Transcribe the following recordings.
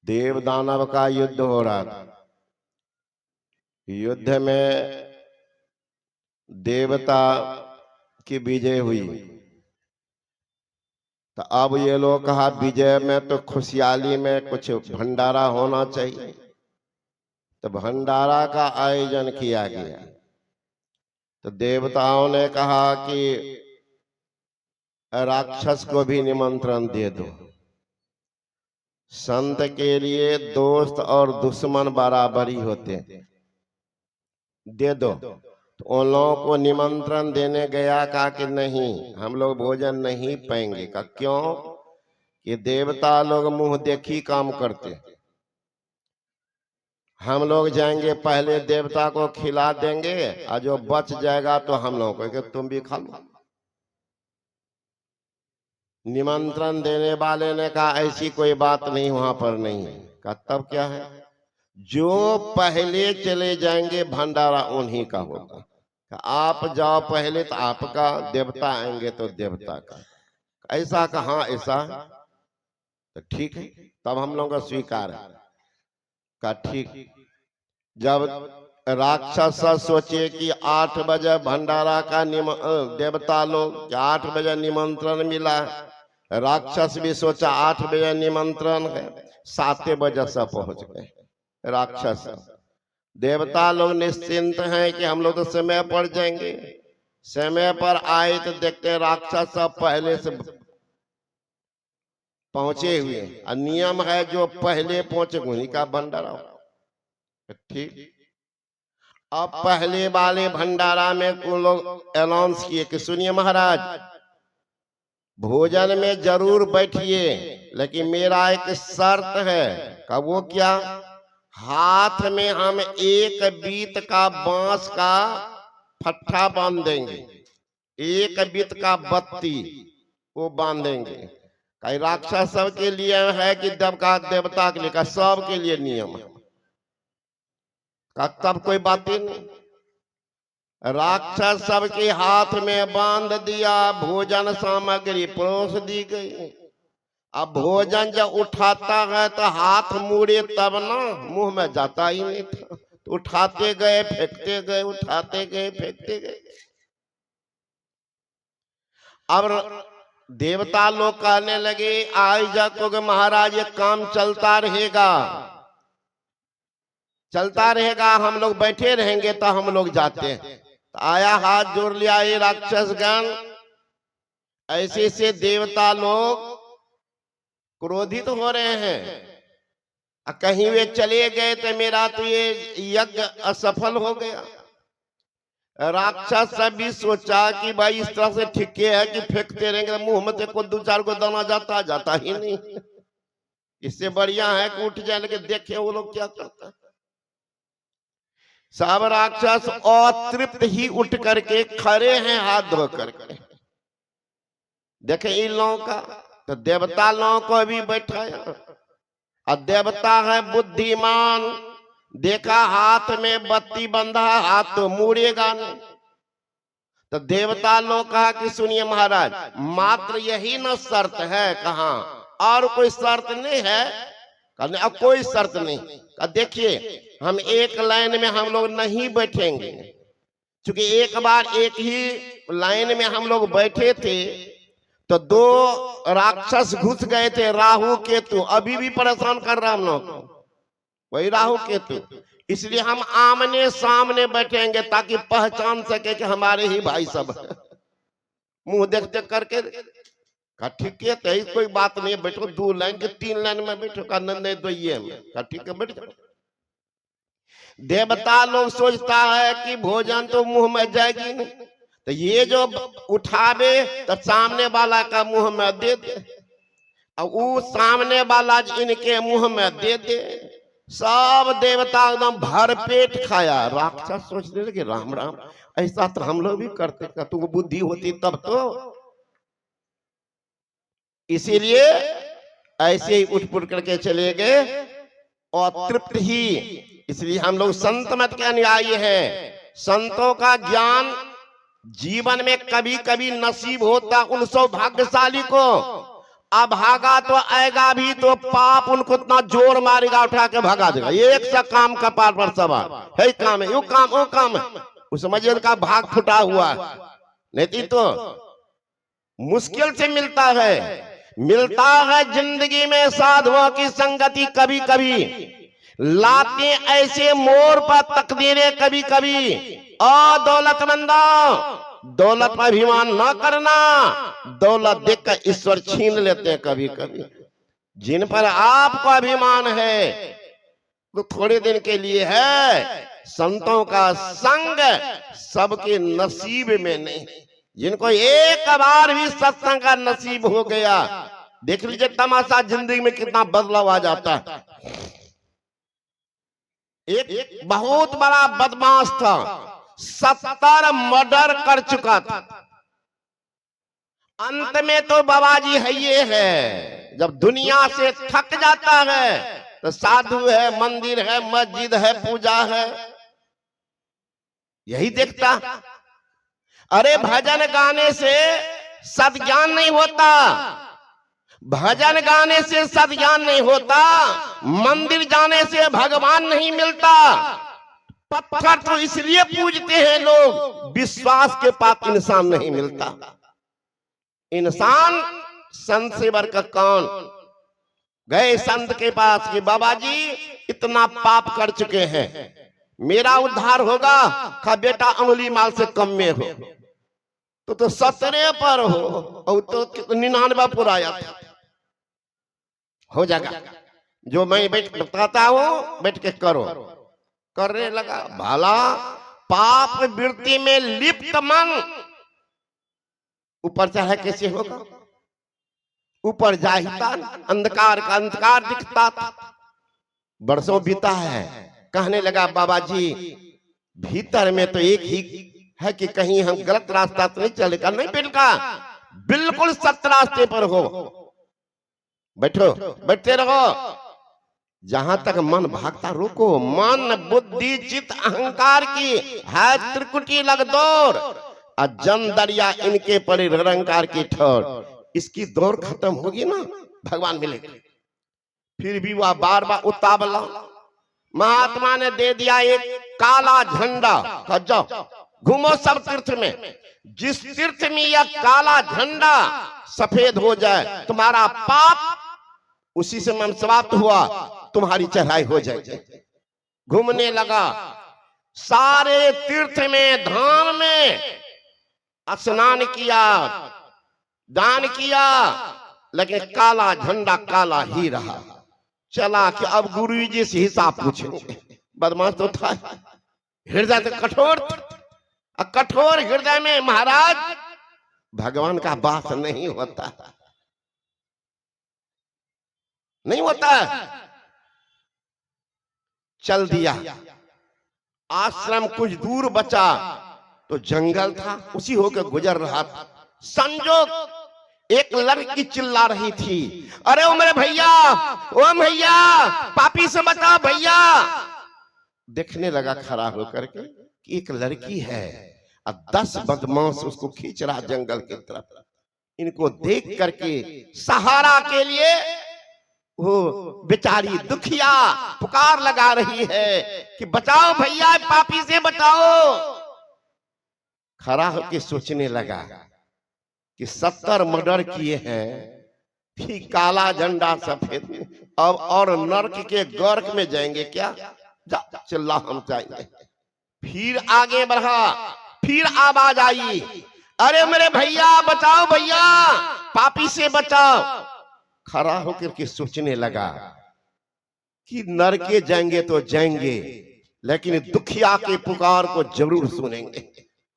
देव दानव का युद्ध हो रहा था। युद्ध में देवता की विजय हुई। तो अब ये लोग कहा विजय में तो खुशहाली में कुछ भंडारा होना चाहिए, तो भंडारा का आयोजन किया गया। तो देवताओं ने कहा कि राक्षस को भी निमंत्रण दे दो। संत के लिए दोस्त और दुश्मन बराबरी होते, दे दो। तो उन लोगों को निमंत्रण देने गया, कहा कि नहीं, हम लोग भोजन नहीं पाएंगे। का क्यों? कि देवता लोग मुंह देखी काम करते। हम लोग जाएंगे पहले देवता को खिला देंगे, और जो बच जाएगा तो हम लोगों को कि तुम भी खा लो। निमंत्रण देने वाले ने कहा ऐसी कोई बात नहीं, वहां पर नहीं। का तब क्या है? जो पहले चले जाएंगे भंडारा उन्हीं का होगा। आप जाओ पहले तो आपका, देवता आएंगे तो देवता का। ऐसा कहा? ऐसा तो ठीक है, तब हम लोग का स्वीकार है। का ठीक। जब राक्षस सोचे कि 8 बजे भंडारा का देवता लोग 8 बजे निमंत्रण मिला, राक्षस भी सोचा 8 बजे निमंत्रण है, 7 बजे से पहुंच गए राक्षस। देवता लोग निश्चिंत हैं कि हम लोग तो समय पर जाएंगे। समय पर आए तो देखते राक्षस सब पहले से पहुंचे हुए। और नियम है जो पहले पहुंचे उन्हीं का भंडारा। ठीक। अब पहले वाले भंडारा में कुछ लोग अनाउंस किए कि सुनिए महाराज, भोजन में जरूर बैठिए, लेकिन मेरा एक शर्त है। का वो क्या? हाथ में हम 1 बीत का बांस का फट्टा बांध देंगे, 1 बीत का बत्ती वो बांधेंगे। कई राक्षस सब के लिए है कि देवता के लिए का सब के लिए नियम है। का तब कोई बात ही नहीं। राक्षस सबके हाथ में बांध दिया, भोजन सामग्री परोस दी गई। अब भोजन जब उठाता है तो हाथ मुड़े तब ना, मुंह में जाता ही नहीं था। तो उठाते गए फेंकते गए, उठाते गए फेंकते गए। अब देवता लोग कहने लगे आज जाकर महाराज ये काम चलता रहेगा, चलता रहेगा, हम लोग बैठे रहेंगे तो हम लोग जाते हैं। तो आया हाथ जोड़ लिया ये राक्षसगण। ऐसे से देवता लोग क्रोधित हो रहे हैं। कहीं वे चले गए तो मेरा तो ये यज्ञ असफल हो गया। राक्षस सब भी सोचा कि भाई इस तरह से ठीक है कि फेंकते रहेंगे मुंह में को 2-4 को दाना जाता ही नहीं। इससे बढ़िया है कि उठ जाए, लेकिन देखे वो लोग क्या करता है। सब राक्षस अतृप्त ही उठ करके खड़े हैं हाथ धो करके। देखे इन लोगों का, तो देवता लोगों को भी बैठाया। और देवता है बुद्धिमान, देखा हाथ में बत्ती बंधा, हाथ तो मुड़ेगा नहीं। तो देवता लोग कहा कि सुनिए महाराज, मात्र यही न शर्त है। कहा और कोई शर्त नहीं है? अब कोई शर्त नहीं। देखिए हम एक लाइन में हम लोग नहीं बैठेंगे, क्योंकि एक बार एक ही लाइन में हम लोग बैठे थे तो 2 राक्षस घुस गए थे, राहु केतु। अभी भी परेशान कर रहा हम लोग, वही राहु केतु। इसलिए हम आमने सामने बैठेंगे ताकि पहचान सके कि हमारे ही भाई सब है। मुंह देख देख करके का ठीक है, तो कोई बात नहीं, बैठो 2 लाइन के 3 लाइन में बैठो। का नहीं तो ये का ठीक है, बैठ जाओ। देवता लोग सोचता है कि भोजन तो मुंह में जाएगी नहीं, तो ये जो उठावे तो सामने वाला का मुंह में दे दे, और वो सामने वाला इनके मुंह में दे दे। सब देवता एकदम भरपेट खाया। राक्षस सोचने लगे राम राम, ऐसा तो हम लोग भी करते, का तुमको बुद्धि होती तब तो। इसीलिए ऐसे ही उठ करके चले गए और तृप्त ही। इसलिए हम लोग संत मत के अनुयायी हैं। संतों का ज्ञान जीवन में कभी कभी नसीब होता उन सौभाग्यशाली को, अब भागा तो आएगा भी तो पाप उनको इतना जोर मारेगा, उठा के भगा देगा। ये एक सा काम कपार पर सवार है, काम है, वो काम है, उस समझिए उनका भाग फुटा हुआ है। नहीं तो मुश्किल से मिलता है जिंदगी में साधुओं की संगति। कभी कभी लाते ऐसे मोड़ पर तकदीरें कभी कभी। और दौलतमंदों, दौलत पर अभिमान न करना, दौलत देखकर ईश्वर छीन लेते हैं कभी कभी। जिन पर आपको अभिमान है तो थोड़े दिन के लिए है, संतों का संग सबके नसीब में नहीं। जिनको एक बार भी सत्संग का नसीब हो गया, देख लीजिए तमाशा, जिंदगी में कितना बदलाव आ जाता है। एक बहुत बड़ा बदमाश था, 70 मर्डर कर चुका था। अंत में तो बाबा जी है, ये है जब दुनिया से थक जाता है तो साधु है, मंदिर है, मस्जिद है, पूजा है, यही देखता। अरे भजन गाने से सद्ज्ञान नहीं होता, भजन गाने से सद्ज्ञान नहीं होता, मंदिर जाने से भगवान नहीं मिलता। पत्थर तो इसलिए पूजते हैं लोग, विश्वास के पास इंसान नहीं मिलता। इंसान संत से बढ़कर कौन? गए संत के पास कि बाबा जी इतना पाप कर चुके हैं, मेरा उद्धार होगा? का बेटा अंगुली माल से कम में हो, तो 17 पर हो, और तो 99 पर आया था, हो जाएगा। जो मैं बैठ बताता हूं बैठ के करो। करने लगा। भला पाप वृत्ति में लिप्त मन ऊपर चढ़े कैसे होगा? ऊपर जाहिता अंधकार का अंधकार दिखता था। बरसों बीता है, कहने लगा बाबा जी भीतर में तो एक ही है कि कहीं हम गलत रास्ता तो नहीं चलेगा। नहीं बेटा, बिल्कुल सत्य रास्ते पर हो। बैठो, बैठते रहो। जहां तक मन भागता रोको। मन बुद्धि चित्त अहंकार की है त्रिकुटी लगदौड़, और जन दरिया इनके पड़े निरंकार की ठोर। इसकी दौड़ खत्म होगी ना, भगवान मिलेगा। फिर भी वह बार बार उतावला। महात्मा ने दे दिया एक काला झंडा, जाओ घूमो सब तीर्थ में। जिस तीर्थ में यह काला झंडा सफेद हो जाए, तुम्हारा पाप उसी से मन समाप्त हुआ, तुम्हारी चढ़ाई हो जाएगी। घूमने लगा सारे तीर्थ में, धाम में स्नान किया, दान किया, लेकिन काला झंडा काला ही रहा। चला कि अब गुरु जी से हिसाब पूछेंगे। बदमाश तो था, हृदय तो कठोर, कठोर हृदय में महाराज भगवान का वास नहीं होता, नहीं होता। चल दिया। आश्रम कुछ दूर बचा तो जंगल था, उसी होकर गुजर रहा था। संजोग एक लड़की चिल्ला रही थी, अरे ओ मेरे भैया, ओ भैया पापी से बचा भैया। देखने लगा खड़ा होकर के कि एक लड़की है और 10 बदमाश उसको खींच रहा जंगल की तरफ। इनको देख करके सहारा के लिए वो बेचारी दुखिया पुकार लगा रही है कि बचाओ भैया, पापी से बचाओ। खड़ा होकर सोचने लगा कि 70 मर्डर किए हैं, फिर काला झंडा सफेद, अब और नरक के गर्क में जाएंगे क्या? चिल्ला हम जाएंगे। फिर आगे बढ़ा, फिर आवाज आई, अरे मेरे भैया बचाओ भैया, पापी से बचाओ। खड़ा होकर के सोचने लगा कि नरके जाएंगे तो जाएंगे, लेकिन दुखिया के पुकार को जरूर सुनेंगे,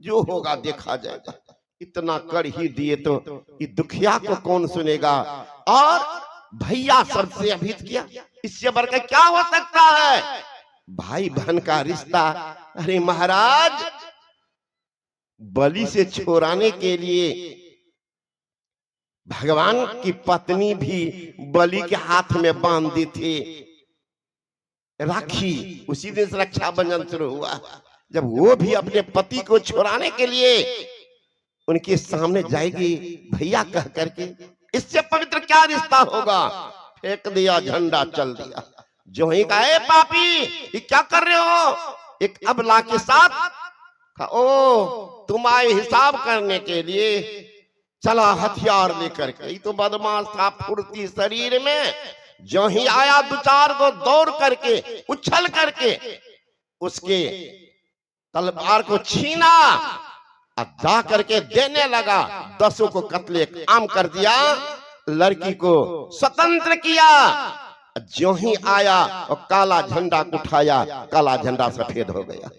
जो होगा देखा जाएगा। इतना कर ही दिए तो कि दुखिया को कौन सुनेगा। और भैया सबसे अभित किया, इससे बढ़कर क्या हो सकता है? भाई बहन का रिश्ता। अरे महाराज, बलि से छोड़ाने के लिए भगवान की पत्नी भी बलि के हाथ में बांध दी थी राखी। उसी दिन से रक्षाबंधन शुरू हुआ, जब वो भी अपने पति को छुड़ाने के लिए उनके सामने जाएगी भैया कह करके। इससे पवित्र क्या रिश्ता होगा? फेंक दिया झंडा, चल दिया। जो ही कहा, ए पापी ये क्या कर रहे हो? एक अबला के साथ कहा, ओ तुम आए हिसाब करने के लिए, चला हथियार लेकर के। ये तो बदमाश था, फुर्ती शरीर में। जो ही आया दो चार को दौड़ करके उछल करके उसके तलवार को छीना और जा करके देने लगा। 10 को कत्ले आम कर दिया, लड़की को स्वतंत्र किया। जो ही आया और काला झंडा उठाया, काला झंडा सफेद हो गया।